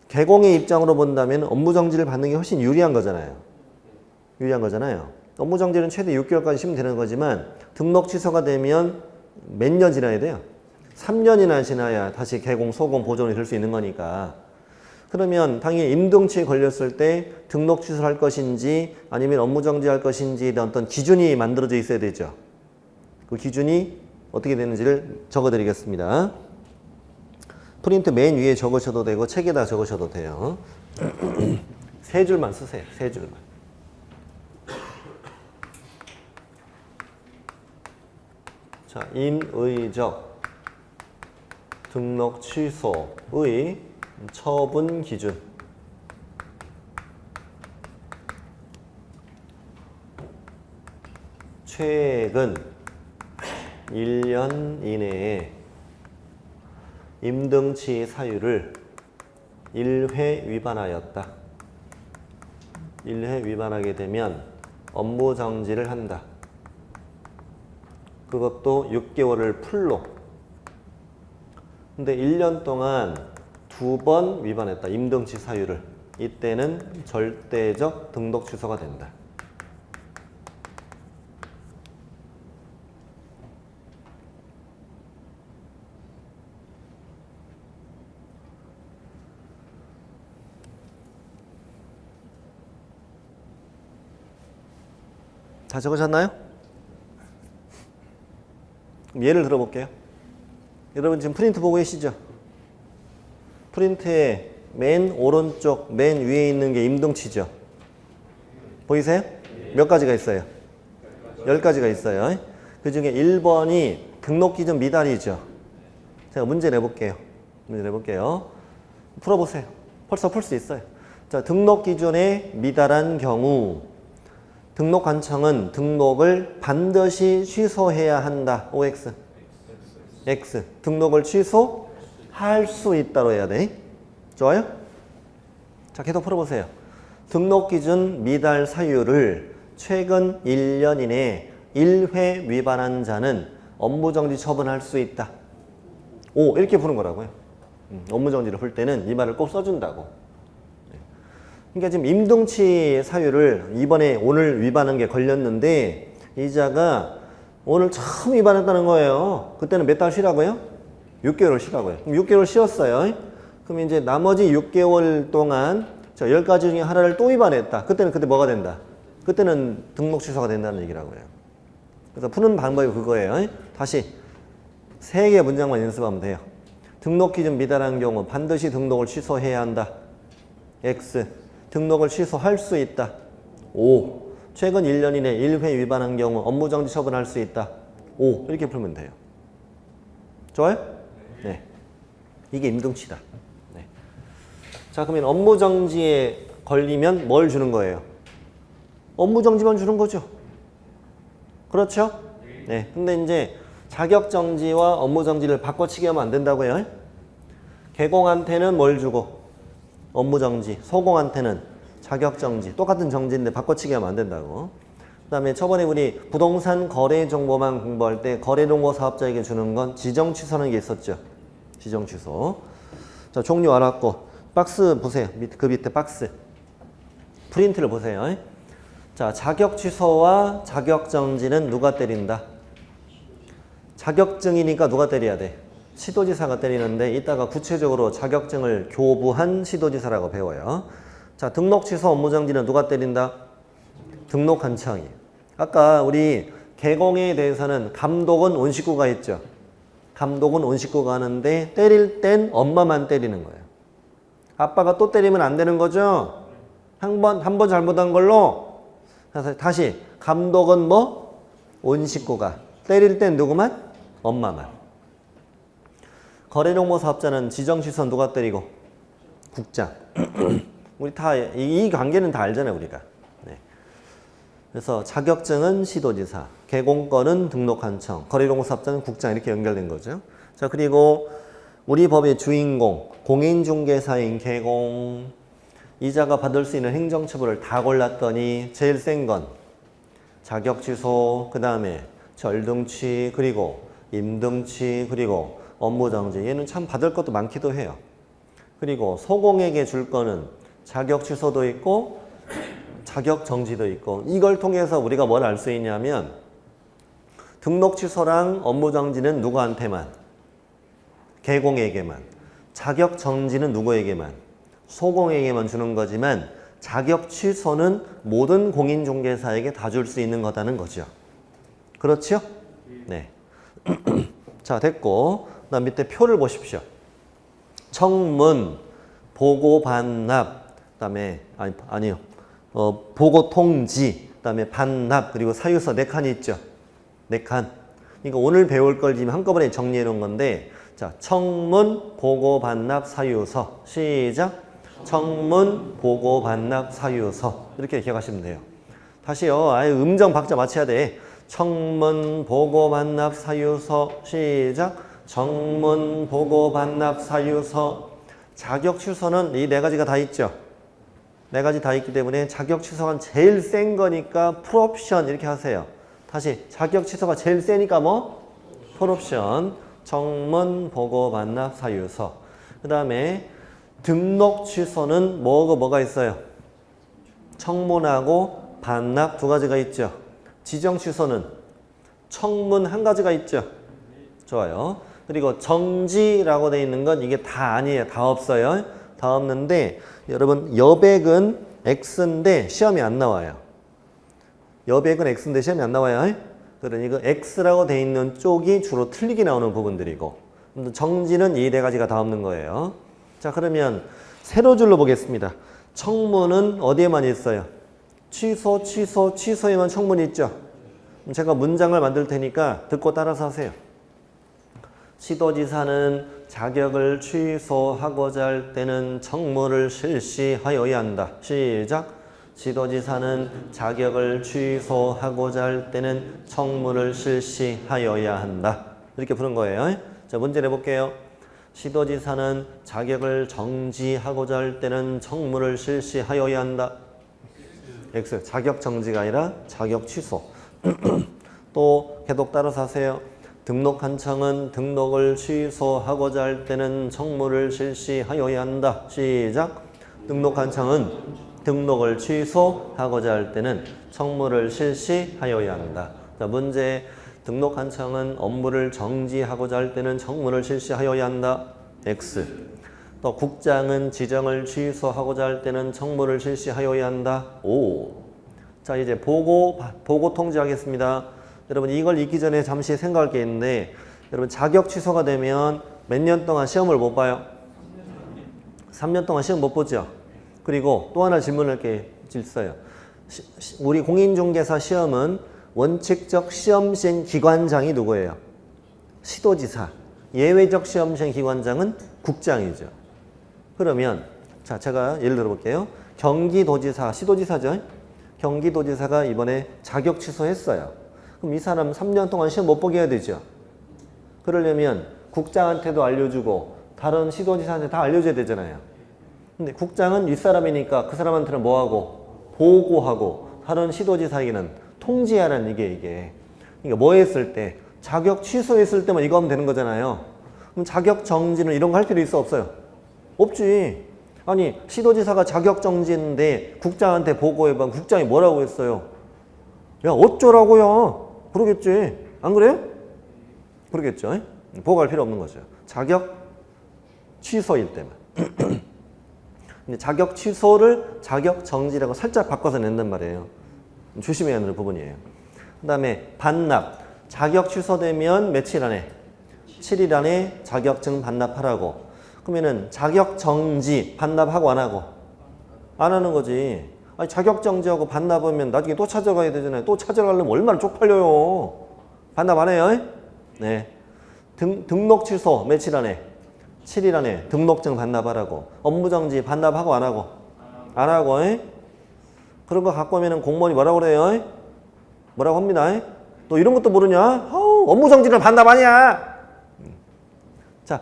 개공의 입장으로 본다면 업무정지를 받는 게 훨씬 유리한 거잖아요. 업무정지는 최대 6개월까지 쉬면 되는 거지만 등록 취소가 되면 몇 년 지나야 돼요? 3년이나 지나야 다시 개공, 소공, 보존이 될 수 있는 거니까. 그러면 당연히 임등치에 걸렸을 때 등록 취소를 할 것인지 아니면 업무정지할 것인지에 대한 어떤 기준이 만들어져 있어야 되죠. 그 기준이 어떻게 되는지를 적어드리겠습니다. 프린트 맨 위에 적으셔도 되고 책에다 적으셔도 돼요. 세 줄만 쓰세요. 세 줄만. 자, 임의적 등록 취소의 처분 기준. 최근 1년 이내에 임등치 사유를 1회 위반하였다. 1회 위반하게 되면 업무정지를 한다. 그것도 6개월을 풀로. 근데 1년 동안 2번 위반했다. 임등치 사유를. 이때는 절대적 등록 취소가 된다. 다 적으셨나요? 예를 들어볼게요. 여러분 지금 프린트 보고 계시죠? 프린트의 맨 오른쪽 맨 위에 있는 게 임등치죠? 보이세요? 몇 가지가 있어요? 10가지가 있어요. 그 중에 1번이 등록 기준 미달이죠? 제가 문제 내볼게요. 풀어보세요. 벌써 풀 수 있어요. 자, 등록 기준에 미달한 경우 등록관청은 등록을 반드시 취소해야 한다. OX. X. 등록을 취소할 수 있다로 해야 돼. 좋아요? 자, 계속 풀어보세요. 등록 기준 미달 사유를 최근 1년 이내에 1회 위반한 자는 업무정지 처분할 수 있다. 오, 이렇게 푸는 거라고요. 업무정지를 풀 때는 이 말을 꼭 써준다고. 그러니까 지금 임등치 사유를 이번에 오늘 위반한 게 걸렸는데 이자가 오늘 처음 위반했다는 거예요. 그때는 몇 달 쉬라고요? 6개월 쉬라고요. 그럼 6개월 쉬었어요. 그럼 이제 나머지 6개월 동안 저 10가지 중에 하나를 또 위반했다. 그때 뭐가 된다? 그때는 등록 취소가 된다는 얘기라고요. 그래서 푸는 방법이 그거예요. 다시 3개의 문장만 연습하면 돼요. 등록 기준 미달한 경우 반드시 등록을 취소해야 한다. X. 등록을 취소할 수 있다. O. 최근 1년 이내 1회 위반한 경우 업무정지 처분할 수 있다. O. 이렇게 풀면 돼요. 좋아요? 네. 이게 임등치다. 네. 자, 그러면 업무정지에 걸리면 뭘 주는 거예요? 업무정지만 주는 거죠. 그렇죠? 네. 근데 이제 자격정지와 업무정지를 바꿔치기 하면 안 된다고요. 개공한테는 뭘 주고? 업무정지. 소공한테는 자격정지. 똑같은 정지인데 바꿔치기 하면 안 된다고. 그 다음에 저번에 우리 부동산 거래 정보만 공부할 때 거래 정보 사업자에게 주는 건 지정 취소하는 게 있었죠. 지정 취소. 자, 종류 알았고. 박스 보세요. 그 밑에 박스. 프린트를 보세요. 자, 자격 취소와 자격 정지는 누가 때린다? 자격증이니까 누가 때려야 돼? 시도지사가 때리는데 이따가 구체적으로 자격증을 교부한 시도지사라고 배워요. 자, 등록 취소 업무 정지는 누가 때린다? 등록관청이. 아까 우리 개공에 대해서는 감독은 온 식구가 있죠. 감독은 온 식구가 하는데 때릴 땐 엄마만 때리는 거예요. 아빠가 또 때리면 안 되는 거죠. 한 번 잘못한 걸로. 다시 감독은 뭐? 온 식구가. 때릴 땐 누구만? 엄마만. 거래정보 사업자는 지정 취소 누가 때리고? 국장. 우리 다 이 관계는 다 알잖아요, 우리가. 네. 그래서 자격증은 시도지사, 개공권은 등록관청, 거래정보 사업자는 국장 이렇게 연결된 거죠. 자, 그리고 우리 법의 주인공, 공인중개사인 개공. 이자가 받을 수 있는 행정처벌을 다 골랐더니 제일 센 건 자격 취소, 그 다음에 절등치, 그리고 임등치, 그리고 업무정지. 얘는 참 받을 것도 많기도 해요. 그리고 소공에게 줄 거는 자격 취소도 있고 자격 정지도 있고, 이걸 통해서 우리가 뭘 알 수 있냐면 등록 취소랑 업무 정지는 누구한테만? 개공에게만. 자격 정지는 누구에게만? 소공에게만 주는 거지만 자격 취소는 모든 공인중개사에게 다 줄 수 있는 거다는 거죠. 그렇죠? 네. 자, 됐고. 그다음 밑에 표를 보십시오. 청문, 보고 반납, 그다음에 아니요. 보고 통지, 그다음에 반납, 그리고 사유서 4칸이 있죠. 4칸. 그러니까 오늘 배울 걸 지금 한꺼번에 정리해 놓은 건데, 자, 청문, 보고 반납, 사유서. 시작. 청문, 보고 반납, 사유서. 이렇게 기억하시면 돼요. 다시요. 아예 음정 박자 맞춰야 돼. 청문, 보고 반납, 사유서. 시작. 청문, 보고 반납, 사유서. 자격 취소는 이 4가지가 다 있죠. 4가지 다 있기 때문에 자격 취소가 제일 센 거니까 풀옵션 이렇게 하세요. 다시 자격 취소가 제일 세니까 뭐? 풀옵션. 청문, 보고 반납, 사유서. 그 다음에 등록 취소는 뭐가 있어요? 청문하고 반납 2가지가 있죠. 지정 취소는 청문 1가지가 있죠. 좋아요. 그리고 정지라고 되어 있는 건 이게 다 아니에요. 다 없어요. 다 없는데 여러분 여백은 X인데 시험이 안 나와요. 여백은 X인데 시험이 안 나와요. 그러니 그 X라고 되어 있는 쪽이 주로 틀리게 나오는 부분들이고, 정지는 이 4가지가 다 없는 거예요. 자, 그러면 세로 줄로 보겠습니다. 청문은 어디에만 있어요? 취소에만 청문이 있죠. 제가 문장을 만들 테니까 듣고 따라서 하세요. 시도지사는 자격을 취소하고자 할 때는 청문을 실시하여야 한다. 시작. 시도지사는 자격을 취소하고자 할 때는 청문을 실시하여야 한다. 이렇게 푸는 거예요. 자, 문제 내볼게요. 시도지사는 자격을 정지하고자 할 때는 청문을 실시하여야 한다. X. 자격 정지가 아니라 자격 취소. 또 계속 따라서 하세요. 등록관청은 등록을 취소하고자 할 때는 청문을 실시하여야 한다. 시작. 등록관청은 등록을 취소하고자 할 때는 청문을 실시하여야 한다. 자, 문제. 등록관청은 업무를 정지하고자 할 때는 청문을 실시하여야 한다. X. 또 국장은 지정을 취소하고자 할 때는 청문을 실시하여야 한다. O. 자, 이제 보고 통지하겠습니다. 여러분 이걸 읽기 전에 잠시 생각할 게 있는데, 여러분 자격 취소가 되면 몇 년 동안 시험을 못 봐요? 3년 동안 시험 못 보죠? 그리고 또 하나 질문할 게 있어요. 우리 공인중개사 시험은 원칙적 시험시행 기관장이 누구예요? 시도지사. 예외적 시험생 기관장은 국장이죠. 그러면 자, 제가 예를 들어 볼게요. 경기도지사, 시도지사죠. 경기도지사가 이번에 자격 취소했어요. 그럼 이 사람 3년 동안 시험 못 보게 해야 되죠. 그러려면 국장한테도 알려주고 다른 시도지사한테 다 알려줘야 되잖아요. 근데 국장은 윗사람이니까 그 사람한테는 뭐하고 보고하고 다른 시도지사에게는 통지하라는 이게. 그러니까 뭐 했을 때 자격 취소했을 때만 이거 하면 되는 거잖아요. 그럼 자격 정지는 이런 거 할 필요 있어 없어요? 없지. 아니 시도지사가 자격 정지인데 국장한테 보고해봐. 국장이 뭐라고 했어요? 야 어쩌라고요? 그러겠지. 안 그래요? 그러겠죠. 보고할 필요 없는 거죠. 자격 취소일 때만. 근데 자격 취소를 자격 정지라고 살짝 바꿔서 낸단 말이에야 조심해야 하는 부분이에요. 그 다음에 반납. 자격 취소되면 며칠 안에? 7일 안에 자격증 반납하라고. 그러면은 자격 정지 반납하고 안 하고? 안 하는 거지. 아니 자격 정지하고 반납하면 나중에 또 찾아가야 되잖아요. 또 찾아가려면 얼마나 쪽팔려요. 반납 안 해요? 네. 등록 취소 며칠 안에? 7일 안에 등록증 반납하라고. 업무정지 반납하고 안 하고? 안 하고. 그런 거 갖고 오면 공무원이 뭐라고 그래요? 뭐라고 합니다. 너 이런 것도 모르냐? 업무정지는 반납 아니야. 자,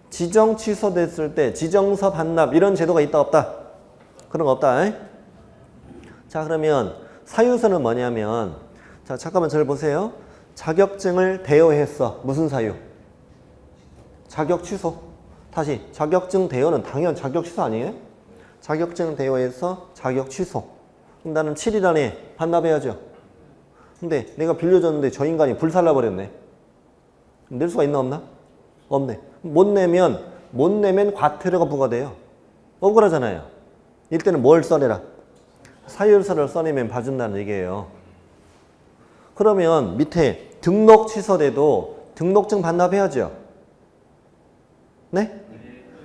지정 취소됐을 때 지정서 반납 이런 제도가 있다 없다? 그런 거 없다. 자, 그러면 사유서는 뭐냐면 자, 잠깐만 저를 보세요. 자격증을 대여했어. 무슨 사유? 자격 취소. 다시 자격증 대여는 당연 자격 취소 아니에요? 자격증 대여해서 자격 취소. 그럼 나는 7일 안에 반납해야죠. 근데 내가 빌려줬는데 저 인간이 불살라 버렸네. 낼 수가 있나 없나? 없네. 못 내면 과태료가 부과돼요. 억울하잖아요. 이때는 뭘 써내라? 사유서를 써내면 봐준다는 얘기예요. 그러면 밑에 등록 취소돼도 등록증 반납해야죠. 네?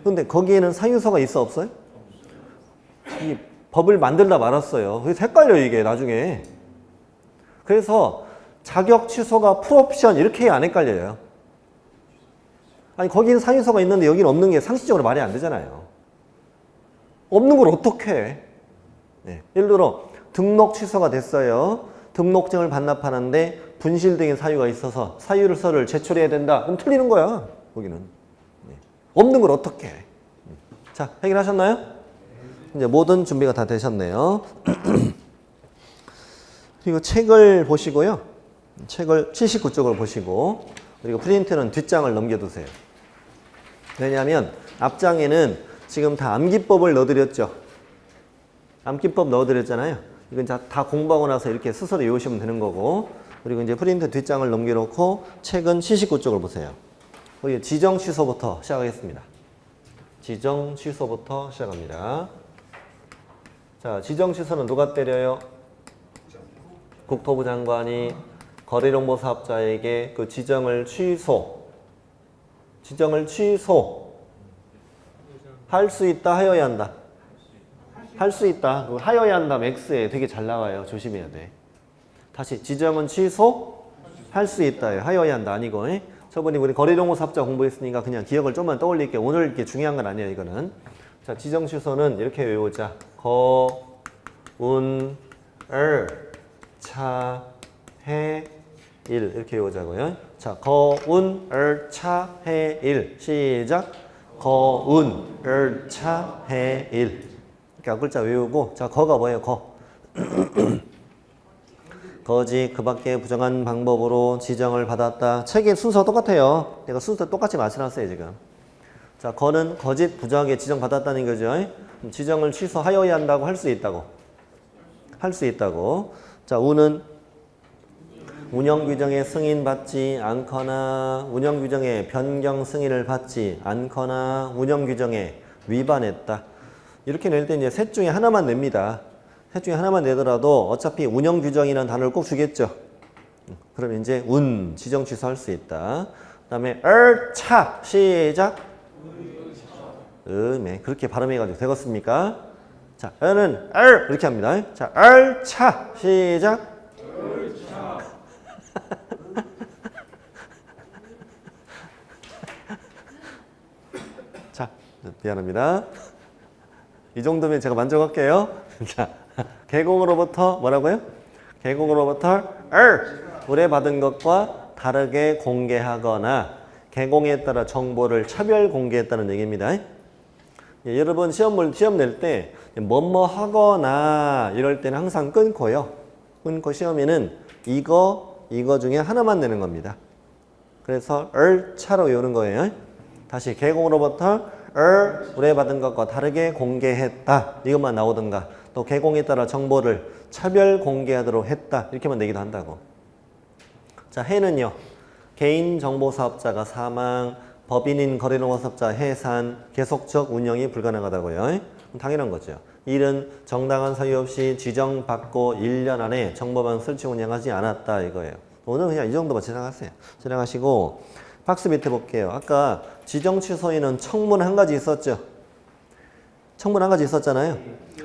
근데 거기에는 사유서가 있어 없어요? 이 법을 만들다 말았어요. 그래서 헷갈려 이게 나중에. 그래서 자격 취소가 풀옵션 이렇게 안 헷갈려요. 아니 거기는 사유서가 있는데 여기는 없는 게 상식적으로 말이 안 되잖아요. 없는 걸 어떻게 해? 네. 예를 들어 등록 취소가 됐어요. 등록증을 반납하는데 분실등의 사유가 있어서 사유서를 제출해야 된다. 그럼 틀리는 거야. 거기는. 네. 없는 걸 어떻게 해? 자, 해결하셨나요? 이제 모든 준비가 다 되셨네요. 그리고 책을 보시고요. 책을 79쪽을 보시고 그리고 프린트는 뒷장을 넘겨두세요. 왜냐하면 앞장에는 지금 다 암기법을 넣어드렸죠. 암기법 넣어드렸잖아요. 이건 다 공부하고 나서 이렇게 스스로 외우시면 되는 거고 그리고 이제 프린트 뒷장을 넘겨놓고 책은 79쪽을 보세요. 거기 지정 취소부터 시작하겠습니다. 지정 취소부터 시작합니다. 자, 지정 취소는 누가 때려요? 국토부 장관이 거래정보 사업자에게 그 지정을 할 수 있다 하여야 한다. 할 수 있다. 그 하여야 한다 맥스에 되게 잘 나와요. 조심해야 돼. 다시 지정은 할 수 있다예요. 하여야 한다 아니고. 저번에 우리 거래정보 사업자 공부했으니까 그냥 기억을 좀만 떠올릴게요. 오늘 이렇게 중요한 건 아니에요. 이거는. 자, 지정 취소는 이렇게 외우자. 차, 해, 일 이렇게 외우자고요. 자, 거운, 차, 해, 일 시작. 거운, 차, 해, 일 이렇게 앞글자 외우고 자, 거가 뭐예요? 거. 거지 그 밖에 부정한 방법으로 지정을 받았다. 책의 순서 똑같아요. 내가 순서 똑같이 맞춰놨어요 지금. 자, 거는 거짓 부정하게 지정받았다는 거죠. 지정을 취소하여야 한다고 할 수 있다고. 할 수 있다고. 자, 우는 운영규정에 승인받지 않거나 운영규정에 변경 승인을 받지 않거나 운영규정에 위반했다. 이렇게 낼 때 이제 셋 중에 하나만 냅니다. 셋 중에 하나만 내더라도 어차피 운영규정이라는 단어를 꼭 주겠죠. 그럼 이제 지정 취소할 수 있다. 그 다음에 차 시작. 그렇게 발음해가지고 되겠습니까? 자, 는 이렇게 합니다. 자, 차 시작. 미안합니다. 이 정도면 제가 만족할게요. 자, 개공으로부터 뭐라고요? 개공으로부터 의뢰받은 것과 다르게 공개하거나 개공에 따라 정보를 차별 공개했다는 얘기입니다. 예, 여러분 시험 낼 때 뭐뭐 하거나 이럴 때는 항상 끊고요. 끊고 시험에는 이거 중에 하나만 내는 겁니다. 그래서 차로 외우는 거예요. 다시 개공으로부터 의뢰받은 것과 다르게 공개했다. 이것만 나오든가 또 개공에 따라 정보를 차별 공개하도록 했다. 이렇게만 내기도 한다고. 자, 해는요. 개인정보사업자가 사망, 법인인 거래노동사업자 해산, 계속적 운영이 불가능하다고요. 당연한 거죠. 일은 정당한 사유 없이 지정받고 1년 안에 정보망 설치 운영하지 않았다 이거예요. 오늘 그냥 이 정도만 지나가세요. 지나가시고 박스 밑에 볼게요. 아까 지정 취소에는 청문 한 가지 있었죠. 청문 한 가지 있었잖아요.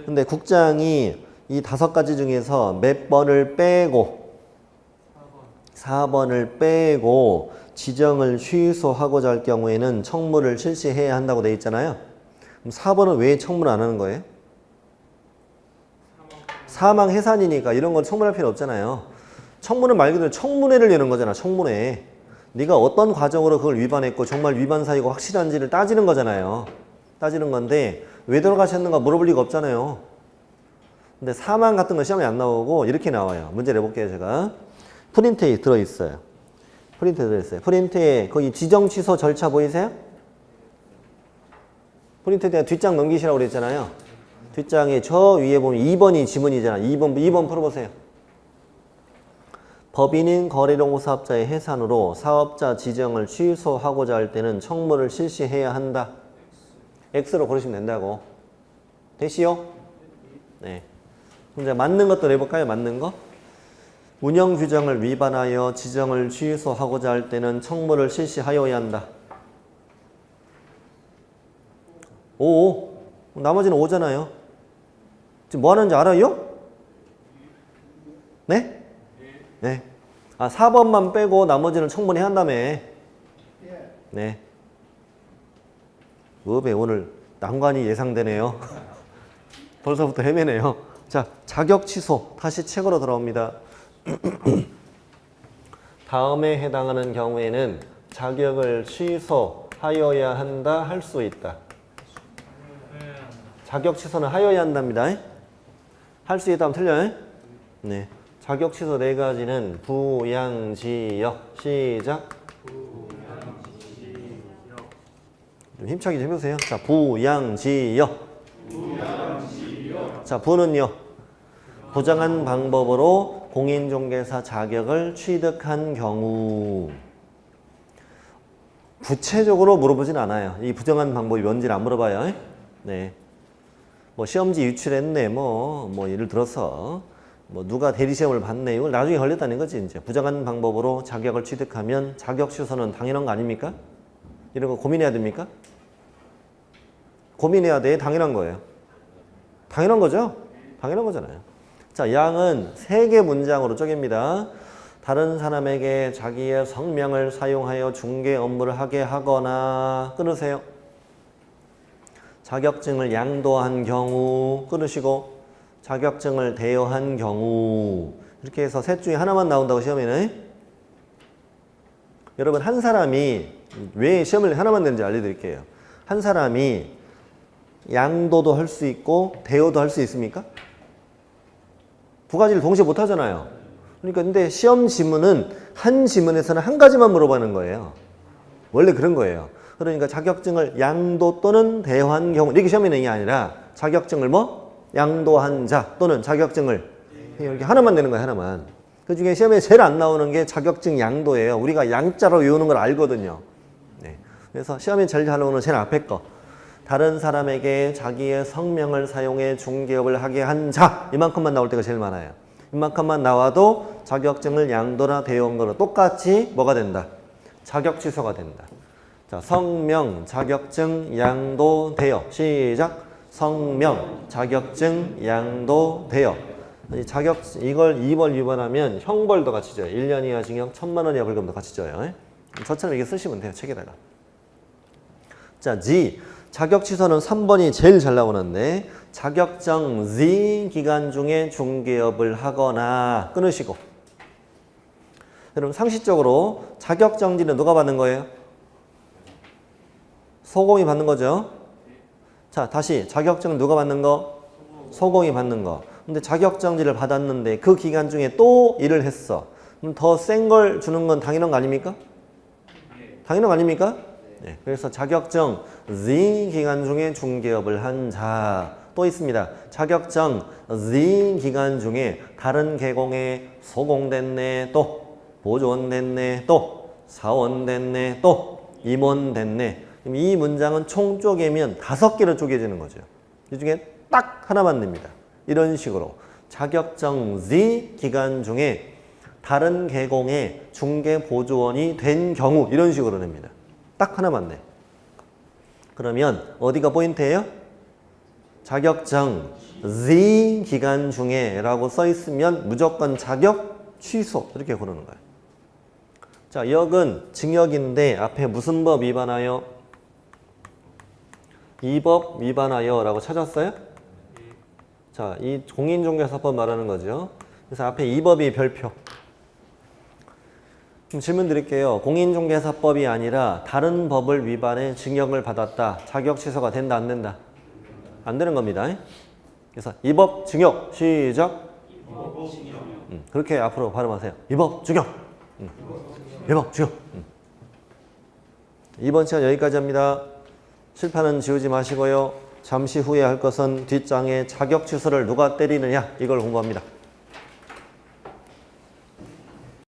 근데 국장이 이 5가지 중에서 몇 번을 빼고 4번을 빼고 지정을 취소하고자 할 경우에는 청문을 실시해야 한다고 돼 있잖아요. 그럼 4번은 왜 청문을 안 하는 거예요? 사망 해산이니까 이런 건 청문할 필요 없잖아요. 청문은 말 그대로 청문회를 여는 거잖아. 청문회. 네가 어떤 과정으로 그걸 위반했고 정말 위반 사유가 확실한지를 따지는 거잖아요. 따지는 건데 왜 돌아가셨는가 물어볼 리가 없잖아요. 근데 사망 같은 건 시험에 안 나오고 이렇게 나와요. 문제 내볼게요. 제가. 프린트에 들어있어요. 프린트에 들어있어요. 프린트에 거기 지정 취소 절차 보이세요? 프린트에 뒷장 넘기시라고 그랬잖아요. 뒷장에 저 위에 보면 2번이 지문이잖아요. 2번 풀어보세요. 법인인 거래노동사업자의 해산으로 사업자 지정을 취소하고자 할 때는 청문을 실시해야 한다. X로 고르시면 된다고. 되시요? 네. 그럼 이제 맞는 것도 내볼까요? 맞는 거? 운영 규정을 위반하여 지정을 취소하고자 할 때는 청문을 실시하여야 한다. 5. 나머지는 5잖아요. 지금 뭐 하는지 알아요? 네? 네. 아, 4번만 빼고 나머지는 청문회 한다며. 네. 뭐배 오늘 난관이 예상되네요. 벌써부터 헤매네요. 자, 자격 취소. 다시 책으로 돌아옵니다. 다음에 해당하는 경우에는 자격을 취소하여야 한다, 할 수 있다. 자격 취소는 하여야 한답니다. 할 수 있다 하면 틀려요? 네. 자격 취소 4가지는 부양지역. 시작. 좀 힘차게 좀 해보세요. 자, 부양지역. 자, 부는요. 부정한 방법으로 공인중개사 자격을 취득한 경우. 구체적으로 물어보진 않아요. 이 부정한 방법이 뭔지는 안 물어봐요. 네. 뭐 시험지 유출했네. 뭐 예를 들어서 뭐 누가 대리시험을 봤네. 이걸 나중에 걸렸다는 거지. 이제 부정한 방법으로 자격을 취득하면 자격 취소는 당연한 거 아닙니까? 이런 거 고민해야 됩니까? 고민해야 돼. 당연한 거예요. 당연한 거죠? 당연한 거잖아요. 자, 양은 3개 문장으로 쪼갭니다. 다른 사람에게 자기의 성명을 사용하여 중개 업무를 하게 하거나 끊으세요. 자격증을 양도한 경우 끊으시고 자격증을 대여한 경우 이렇게 해서 셋 중에 하나만 나온다고 시험에는. 여러분 한 사람이 왜 시험을 하나만 내는지 알려드릴게요. 한 사람이 양도도 할 수 있고 대여도 할 수 있습니까? 두 가지를 동시에 못 하잖아요. 그러니까 근데 시험 지문은 한 지문에서는 한 가지만 물어보는 거예요. 원래 그런 거예요. 그러니까 자격증을 양도 또는 대여한 경우 이렇게 시험에 내는 게 아니라 자격증을 뭐? 양도한 자 또는 자격증을 이렇게 하나만 내는 거예요. 하나만. 그 중에 시험에 제일 안 나오는 게 자격증 양도예요. 우리가 양자로 외우는 걸 알거든요. 네. 그래서 시험에 제일 잘 나오는 제일 앞에 거. 다른 사람에게 자기의 성명을 사용해 중개업을 하게 한 자 이만큼만 나올 때가 제일 많아요. 이만큼만 나와도 자격증을 양도나 대여한 거로 똑같이 뭐가 된다? 자격 취소가 된다. 자, 성명, 자격증, 양도, 대여. 시작. 성명, 자격증, 양도, 대여. 이걸 2번 위반하면 형벌도 같이 져요. 1년 이하 징역, 1,000만 원 이하 벌금도 같이 져요. 저처럼 이렇게 쓰시면 돼요. 책에다가. 자, 자격 취소는 3번이 제일 잘 나오는데 자격정 Z 기간 중에 중개업을 하거나 끊으시고 여러분 상식적으로 자격정지는 누가 받는 거예요? 소공이 받는 거죠. 자 다시 자격증 누가 받는 거? 소공이 받는 거. 근데 자격정지를 받았는데 그 기간 중에 또 일을 했어. 그럼 더 센 걸 주는 건 당연한 거 아닙니까? 당연한 거 아닙니까? 네. 그래서 자격정 Z 기간 중에 중개업을 한 자 또 있습니다. 자격정 Z 기간 중에 다른 계공에 소공됐네, 또 보조원 됐네, 또 사원 됐네, 또 임원 됐네. 이 문장은 총 쪼개면 5개로 쪼개지는 거죠. 이 중에 딱 하나만 냅니다. 이런 식으로 자격정 Z 기간 중에 다른 계공에 중개보조원이 된 경우 이런 식으로 냅니다. 딱 하나만 내. 그러면 어디가 포인트예요? 자격정 Z 기간 중에 라고 써 있으면 무조건 자격 취소 이렇게 고르는 거예요. 자, 역은 징역인데 앞에 무슨 법 위반하여? 이 법 위반하여 라고 찾았어요? 자, 이 공인중개사법 말하는 거죠. 그래서 앞에 이 법이 별표. 그럼 질문 드릴게요. 공인중개사법이 아니라 다른 법을 위반해 징역을 받았다. 자격 취소가 된다, 안 된다? 안 되는 겁니다. 그래서 이 법 징역 시작. 그렇게 앞으로 발음하세요. 이 법 징역. 이 법 징역. 이번 시간 여기까지 합니다. 칠판은 지우지 마시고요. 잠시 후에 할 것은 뒷장에 자격 취소를 누가 때리느냐 이걸 공부합니다.